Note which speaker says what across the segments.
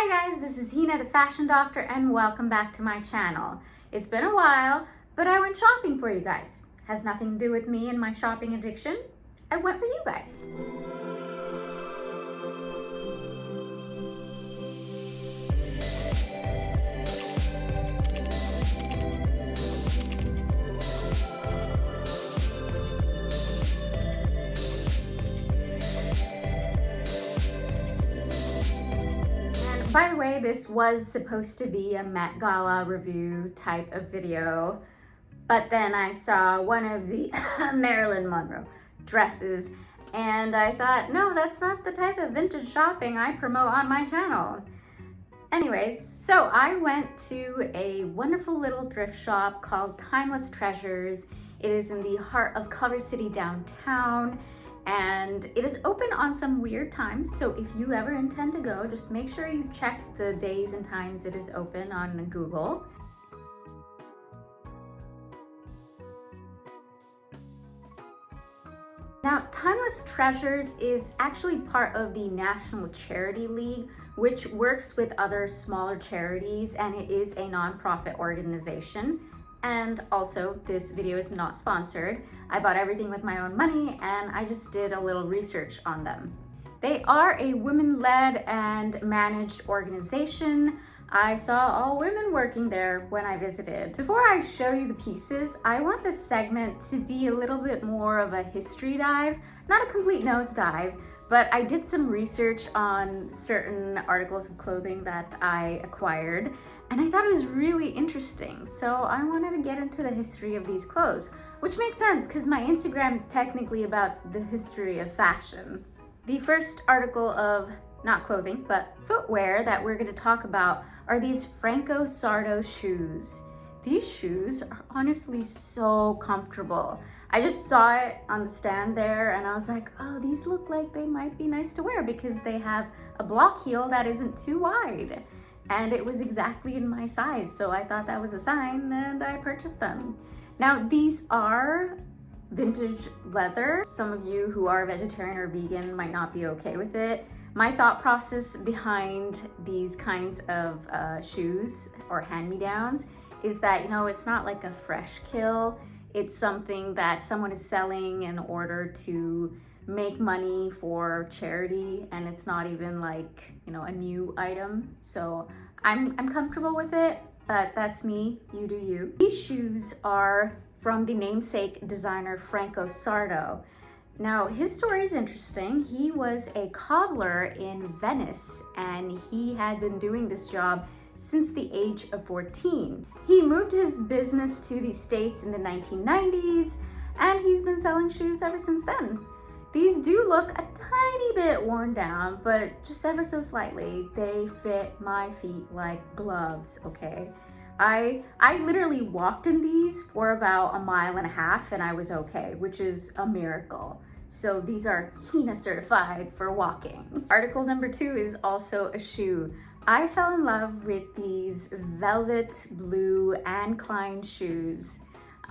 Speaker 1: Hi guys, this is Heena, the fashion doctor, and welcome back to my channel. It's been a while, but I went shopping for you guys. Has nothing to do with me and my shopping addiction. I went for you guys. By the way, this was supposed to be a Met Gala review type of video, but then I saw one of the Marilyn Monroe dresses and I thought, no, that's not the type of vintage shopping I promote on my channel. Anyways, so I went to a wonderful little thrift shop called Timeless Treasures. It is in the heart of Culver City downtown. And it is open on some weird times, so if you ever intend to go, just make sure you check the days and times it is open on Google. Now, Timeless Treasures is actually part of the National Charity League, which works with other smaller charities, and it is a nonprofit organization. And also, this video is not sponsored. I bought everything with my own money and I just did a little research on them. They are a women-led and managed organization. I saw all women working there when I visited. Before I show you the pieces, I want this segment to be a little bit more of a history dive, not a complete nosedive, but I did some research on certain articles of clothing that I acquired, and I thought it was really interesting. So I wanted to get into the history of these clothes, which makes sense because my Instagram is technically about the history of fashion. The first article of, not clothing, but footwear that we're going to talk about are these Franco Sarto shoes. These shoes are honestly so comfortable. I just saw it on the stand there and I was like, oh, these look like they might be nice to wear because they have a block heel that isn't too wide. And it was exactly in my size, so I thought that was a sign and I purchased them. Now, these are vintage leather. Some of you who are vegetarian or vegan might not be okay with it. My thought process behind these kinds of shoes or hand-me-downs is that, you know, it's not like a fresh kill. It's something that someone is selling in order to make money for charity, and it's not even like, you know, a new item. So I'm comfortable with it, but that's me, you do you. These shoes are from the namesake designer Franco Sarto. Now, his story is interesting. He was a cobbler in Venice, and he had been doing this job since the age of 14. He moved his business to the States in the 1990s, and he's been selling shoes ever since then. These do look a tiny bit worn down, but just ever so slightly. They fit my feet like gloves, okay? I literally walked in these for about 1.5 miles and I was okay, which is a miracle. So these are Heena certified for walking. Article number 2 is also a shoe. I fell in love with these velvet blue Anne Klein shoes.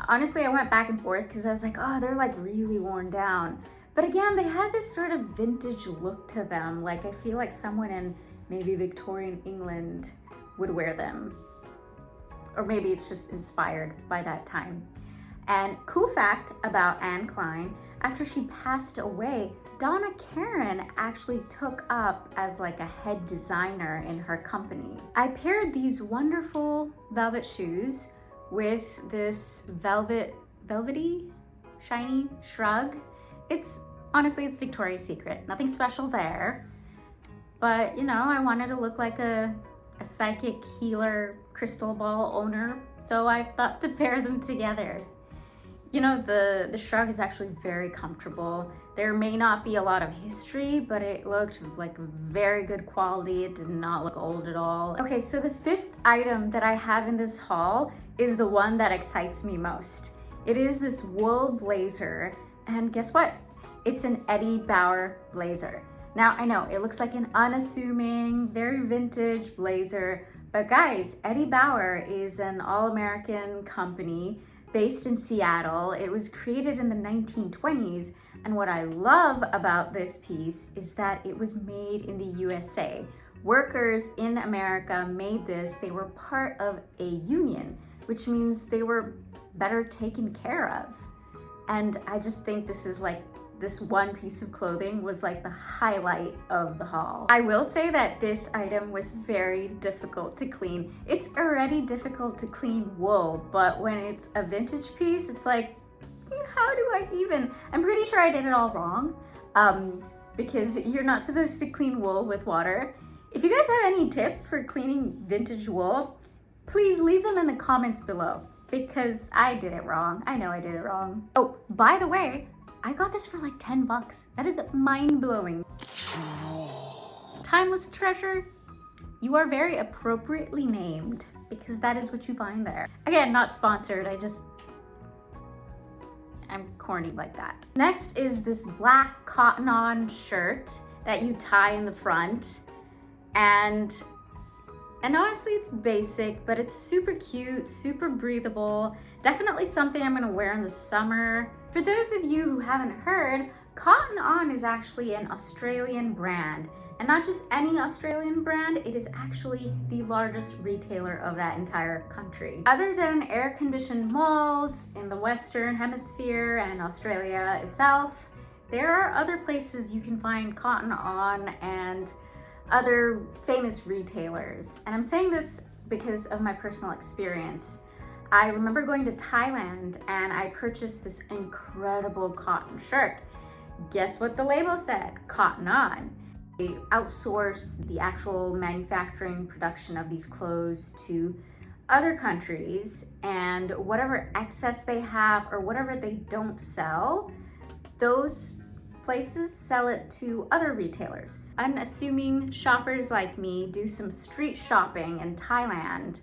Speaker 1: Honestly, I went back and forth because I was like, oh, they're like really worn down. But again, they had this sort of vintage look to them. Like I feel like someone in maybe Victorian England would wear them. Or maybe it's just inspired by that time. And cool fact about Anne Klein, after she passed away, Donna Karan actually took up as like a head designer in her company. I paired these wonderful velvet shoes with this velvety, shiny shrug. Honestly, it's Victoria's Secret. Nothing special there. But, you know, I wanted to look like a psychic healer crystal ball owner, so I thought to pair them together. You know, the shrug is actually very comfortable. There may not be a lot of history, but it looked like very good quality. It did not look old at all. Okay, so the 5th item that I have in this haul is the one that excites me most. It is this wool blazer, and guess what? It's an Eddie Bauer blazer. Now, I know it looks like an unassuming, very vintage blazer, but guys, Eddie Bauer is an all-American company based in Seattle. It was created in the 1920s, and what I love about this piece is that it was made in the USA, workers in America made this, they were part of a union, which means they were better taken care of. And I just think this is like, this one piece of clothing was like the highlight of the haul. I will say that this item was very difficult to clean. It's already difficult to clean wool, but when it's a vintage piece, it's like, how do I even? I'm pretty sure I did it all wrong, because you're not supposed to clean wool with water. If you guys have any tips for cleaning vintage wool, please leave them in the comments below, because I did it wrong. I know I did it wrong. Oh, by the way, I got this for like 10 bucks. That is mind-blowing. Timeless treasure, you are very appropriately named, because that is what you find there. Again, not sponsored, I'm corny like that. Next is this black cotton-on shirt that you tie in the front. And honestly, it's basic, but it's super cute, super breathable. Definitely something I'm gonna wear in the summer. For those of you who haven't heard, Cotton On is actually an Australian brand. And not just any Australian brand, it is actually the largest retailer of that entire country. Other than air-conditioned malls in the Western Hemisphere and Australia itself, there are other places you can find Cotton On and other famous retailers. And I'm saying this because of my personal experience. I remember going to Thailand and I purchased this incredible cotton shirt. Guess what the label said? Cotton On. They outsource the actual manufacturing production of these clothes to other countries, and whatever excess they have or whatever they don't sell, those places sell it to other retailers. Unassuming shoppers like me do some street shopping in Thailand,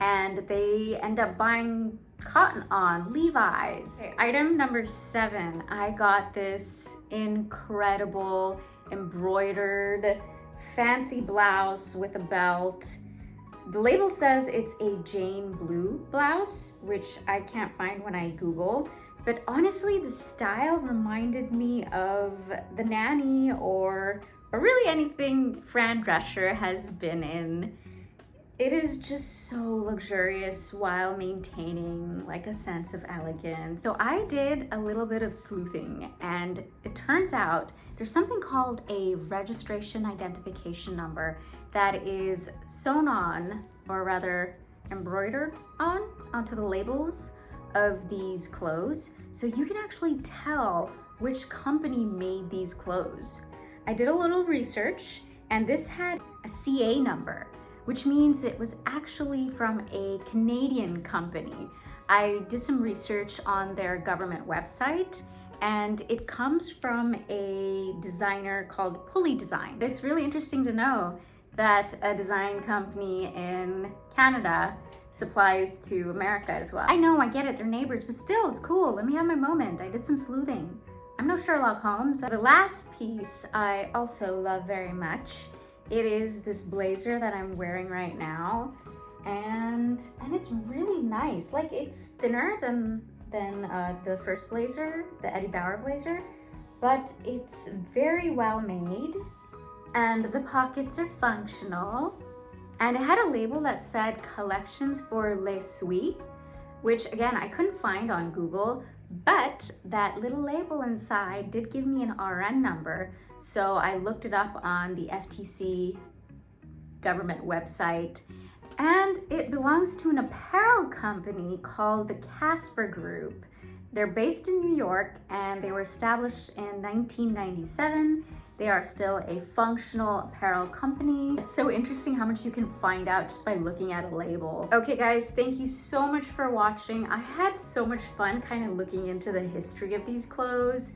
Speaker 1: and they end up buying Cotton On, Levi's. Okay, item number 7, I got this incredible embroidered fancy blouse with a belt. The label says it's a Jane Blue blouse, which I can't find when I Google, but honestly the style reminded me of The Nanny or really anything Fran Drescher has been in. It is just so luxurious while maintaining like a sense of elegance. So I did a little bit of sleuthing, and it turns out there's something called a registration identification number that is sewn on, or rather embroidered onto the labels of these clothes. So you can actually tell which company made these clothes. I did a little research, and this had a CA number, which means it was actually from a Canadian company. I did some research on their government website, and it comes from a designer called Pulley Design. It's really interesting to know that a design company in Canada supplies to America as well. I know, I get it, they're neighbors, but still, it's cool. Let me have my moment. I did some sleuthing. I'm no Sherlock Holmes. The last piece I also love very much. It is this blazer that I'm wearing right now, and it's really nice. Like, it's thinner than the first blazer, the Eddie Bauer blazer, but it's very well made, and the pockets are functional. And it had a label that said collections for Les Suites, which again, I couldn't find on Google, but that little label inside did give me an RN number. So I looked it up on the FTC government website, and it belongs to an apparel company called the Casper Group. They're based in New York, and they were established in 1997. They are still a functional apparel company. It's so interesting how much you can find out just by looking at a label. Okay guys, thank you so much for watching. I had so much fun kind of looking into the history of these clothes.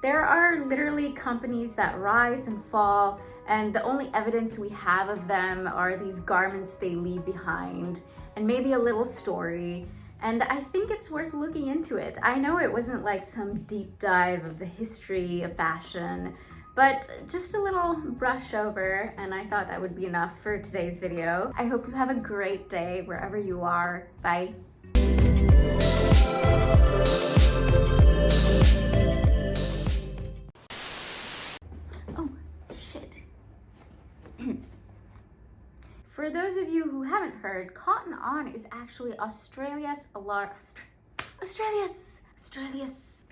Speaker 1: There are literally companies that rise and fall, and the only evidence we have of them are these garments they leave behind, and maybe a little story. And I think it's worth looking into it. I know it wasn't like some deep dive of the history of fashion, but just a little brush over, and I thought that would be enough for today's video. I hope you have a great day wherever you are. Bye. Oh, shit. For those of you who haven't heard, cotton on is actually Australia's